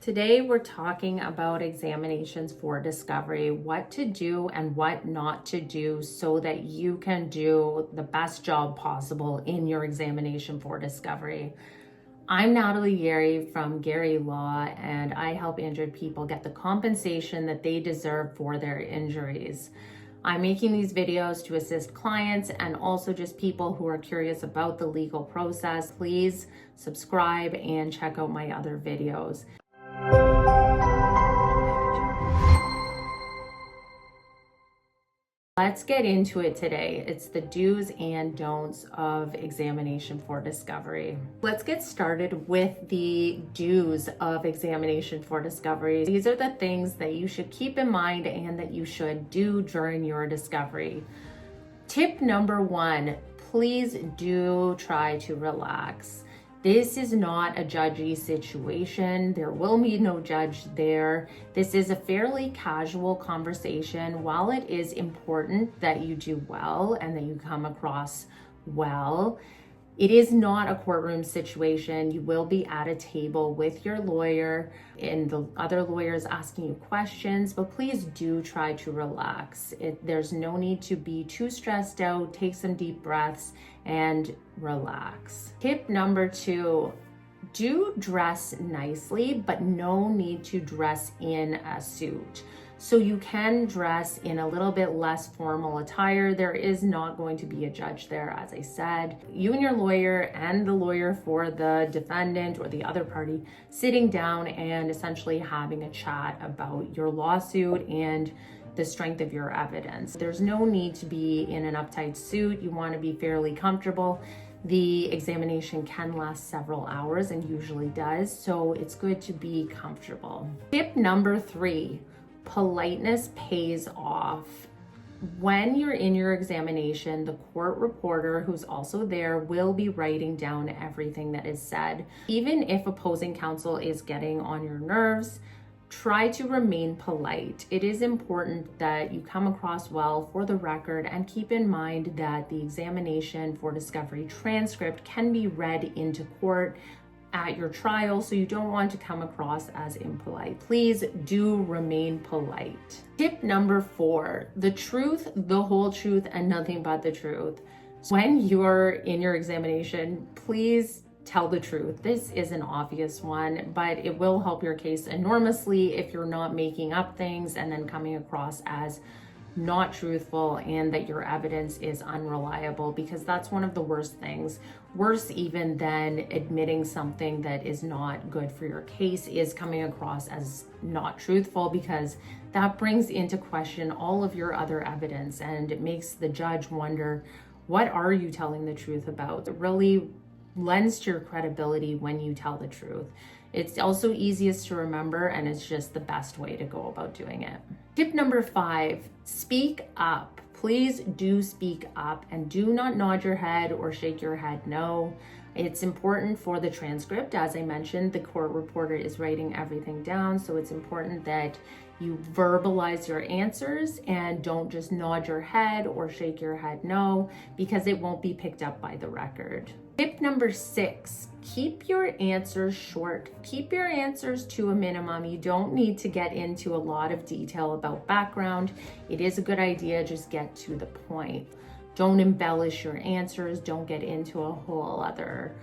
Today, we're talking about examinations for discovery, what to do and what not to do so that you can do the best job possible in your examination for discovery. I'm Natalie Gerry from Gerry Law, and I help injured people get the compensation that they deserve for their injuries. I'm making these videos to assist clients and also just people who are curious about the legal process. Please subscribe and check out my other videos. Let's get into it today. It's the do's and don'ts of examination for discovery. Let's get started with the do's of examination for discovery. These are the things that you should keep in mind and that you should do during your discovery. Tip number one, please do try to relax. This is not a judgy situation. There will be no judge there. This is a fairly casual conversation. While it is important that you do well and that you come across well, it is not a courtroom situation. You will be at a table with your lawyer and the other lawyers asking you questions, but please do try to relax. There's no need to be too stressed out. Take some deep breaths and relax. Tip number two, do dress nicely, but no need to dress in a suit. So you can dress in a little bit less formal attire. There is not going to be a judge there, as I said. You and your lawyer and the lawyer for the defendant or the other party sitting down and essentially having a chat about your lawsuit and the strength of your evidence. There's no need to be in an uptight suit. You want to be fairly comfortable. The examination can last several hours and usually does, so it's good to be comfortable. Tip number three, politeness pays off. When you're in your examination, the court reporter who's also there will be writing down everything that is said. Even if opposing counsel is getting on your nerves, try to remain polite. It is important that you come across well for the record, and keep in mind that the examination for discovery transcript can be read into court at your trial, so you don't want to come across as impolite. Please do remain polite. Tip number four, the truth, the whole truth, and nothing but the truth. When you're in your examination, please tell the truth. This is an obvious one, but it will help your case enormously if you're not making up things and then coming across as not truthful and that your evidence is unreliable, because that's one of the worst things. Worse even than admitting something that is not good for your case is coming across as not truthful, because that brings into question all of your other evidence and it makes the judge wonder, what are you telling the truth about? It really lends to your credibility when you tell the truth. It's also easiest to remember, and it's just the best way to go about doing it. Tip number five, speak up. Please do speak up and do not nod your head or shake your head no. It's important for the transcript. As I mentioned, the court reporter is writing everything down, so it's important that you verbalize your answers and don't just nod your head or shake your head no, because it won't be picked up by the record. Tip number six, keep your answers short. Keep your answers to a minimum. You don't need to get into a lot of detail about background. It is a good idea, just get to the point. Don't embellish your answers. Don't get into a whole other,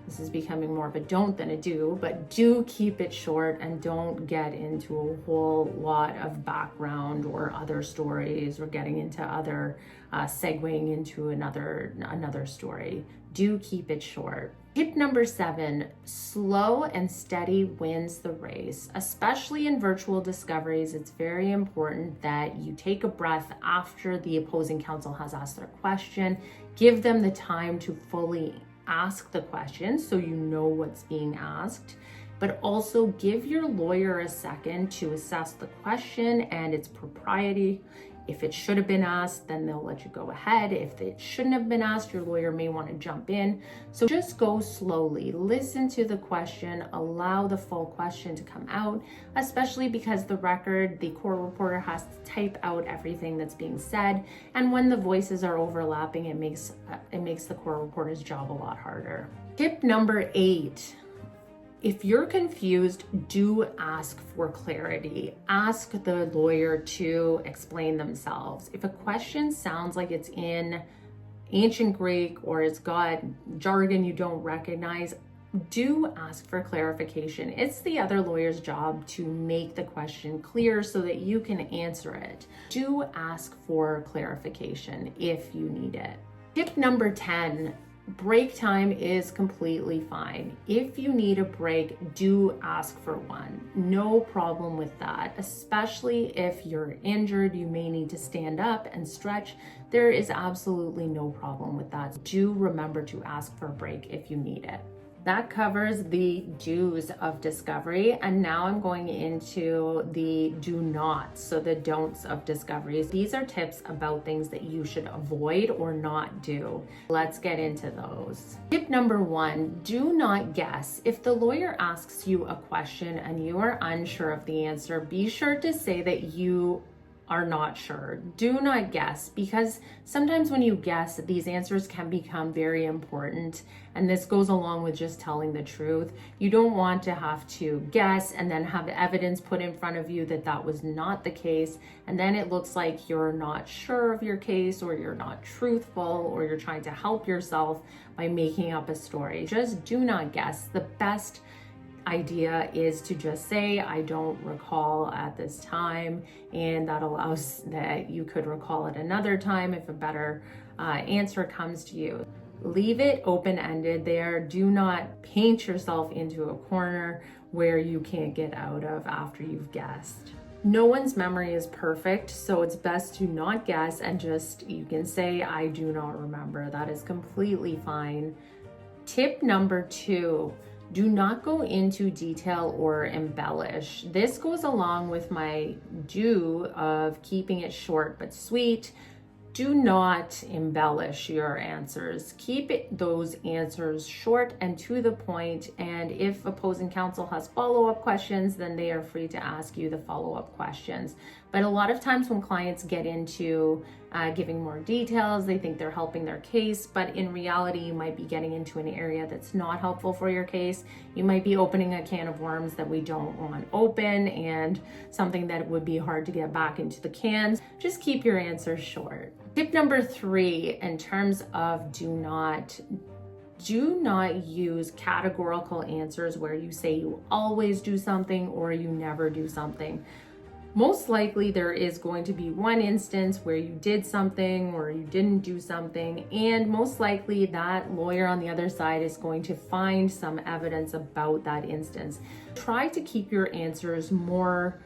this is becoming more of a don't than a do, but do keep it short and don't get into a whole lot of background or other stories or getting into other, segueing into another story. Do keep it short. Tip number seven, slow and steady wins the race. Especially in virtual discoveries, it's very important that you take a breath after the opposing counsel has asked their question. Give them the time to fully ask the question so you know what's being asked, but also give your lawyer a second to assess the question and its propriety. If it should have been asked, then they'll let you go ahead. If it shouldn't have been asked, your lawyer may want to jump in. So just go slowly, listen to the question, allow the full question to come out, especially because the court reporter has to type out everything that's being said. And when the voices are overlapping, it makes the court reporter's job a lot harder. Tip number 8, If you're confused, do ask for clarity. Ask the lawyer to explain themselves. If a question sounds like it's in ancient Greek or it's got jargon you don't recognize, do ask for clarification. It's the other lawyer's job to make the question clear so that you can answer it. Do ask for clarification if you need it. Tip number 10, break time is completely fine. If you need a break, do ask for one. No problem with that, especially if you're injured, you may need to stand up and stretch. There is absolutely no problem with that. Do remember to ask for a break if you need it. That covers the do's of discovery, and now I'm going into the do nots, so the don'ts of discovery. These are tips about things that you should avoid or not do. Let's get into those. Tip number 1, do not guess. If the lawyer asks you a question and you are unsure of the answer, be sure to say that you are not sure. Do not guess, because sometimes when you guess, these answers can become very important, and this goes along with just telling the truth. You don't want to have to guess and then have evidence put in front of you that that was not the case, and then it looks like you're not sure of your case, or you're not truthful, or you're trying to help yourself by making up a story. Just do not guess. The best idea is to just say, I don't recall at this time, and that allows that you could recall at another time if a better answer comes to you. Leave it open-ended there. Do not paint yourself into a corner where you can't get out of after you've guessed. No one's memory is perfect, so it's best to not guess and just, you can say, I do not remember. That is completely fine. Tip number 2, do not go into detail or embellish. This goes along with my do of keeping it short but sweet. Do not embellish your answers. Keep those answers short and to the point, and if opposing counsel has follow-up questions, then they are free to ask you the follow-up questions. But a lot of times when clients get into giving more details, they think they're helping their case, but in reality, you might be getting into an area that's not helpful for your case. You might be opening a can of worms that we don't want open, and something that would be hard to get back into the cans. Just keep your answers short. Tip number 3, in terms of do not use categorical answers where you say you always do something or you never do something. Most likely there is going to be one instance where you did something or you didn't do something, and most likely that lawyer on the other side is going to find some evidence about that instance. Try to keep your answers more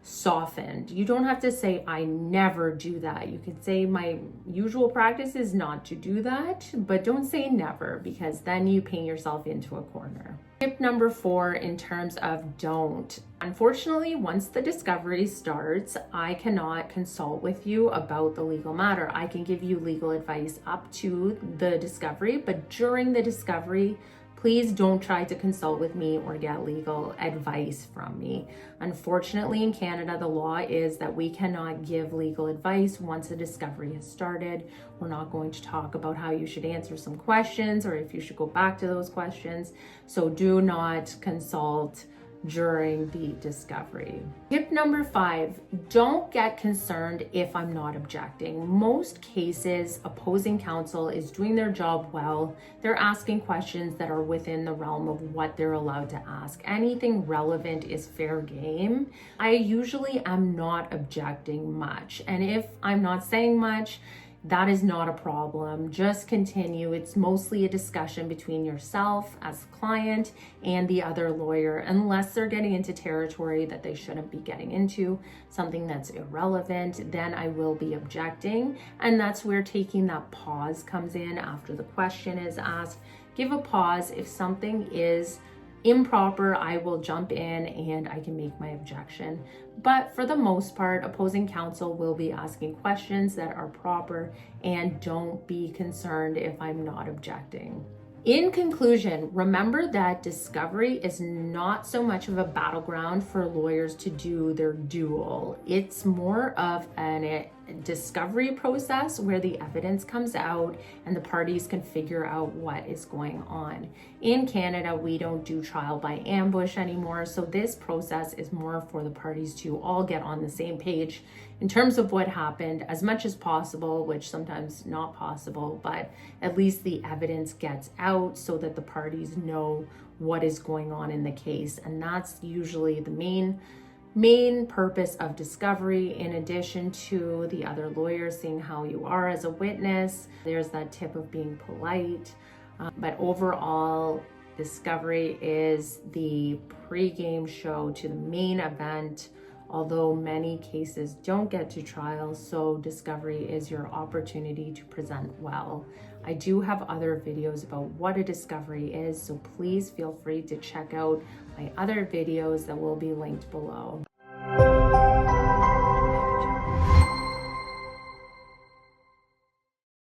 softened. You don't have to say, I never do that. You could say, my usual practice is not to do that, but don't say never, because then you paint yourself into a corner. Tip number 4, in terms of don't. Unfortunately, once the discovery starts, I cannot consult with you about the legal matter. I can give you legal advice up to the discovery, but during the discovery, please don't try to consult with me or get legal advice from me. Unfortunately, in Canada, the law is that we cannot give legal advice once a discovery has started. We're not going to talk about how you should answer some questions or if you should go back to those questions. So do not consult during the discovery. Tip number 5, don't get concerned if I'm not objecting. Most cases, opposing counsel is doing their job well. They're asking questions that are within the realm of what they're allowed to ask. Anything relevant is fair game. I usually am not objecting much, and if I'm not saying much, that is not a problem. Just continue. It's mostly a discussion between yourself as a client and the other lawyer, unless they're getting into territory that they shouldn't be getting into, something that's irrelevant, then I will be objecting. And that's where taking that pause comes in after the question is asked. Give a pause. If something is improper, I will jump in and I can make my objection. But for the most part, opposing counsel will be asking questions that are proper, and don't be concerned if I'm not objecting. In conclusion, remember that discovery is not so much of a battleground for lawyers to do their duel. It's more of an discovery process where the evidence comes out and the parties can figure out what is going on. In Canada, we don't do trial by ambush anymore, so this process is more for the parties to all get on the same page in terms of what happened as much as possible, which sometimes not possible, but at least the evidence gets out so that the parties know what is going on in the case. And that's usually the main purpose of discovery, in addition to the other lawyers seeing how you are as a witness. There's that tip of being polite. But overall, discovery is the pre-game show to the main event, although many cases don't get to trial, so discovery is your opportunity to present well. I do have other videos about what a discovery is, so please feel free to check out my other videos that will be linked below.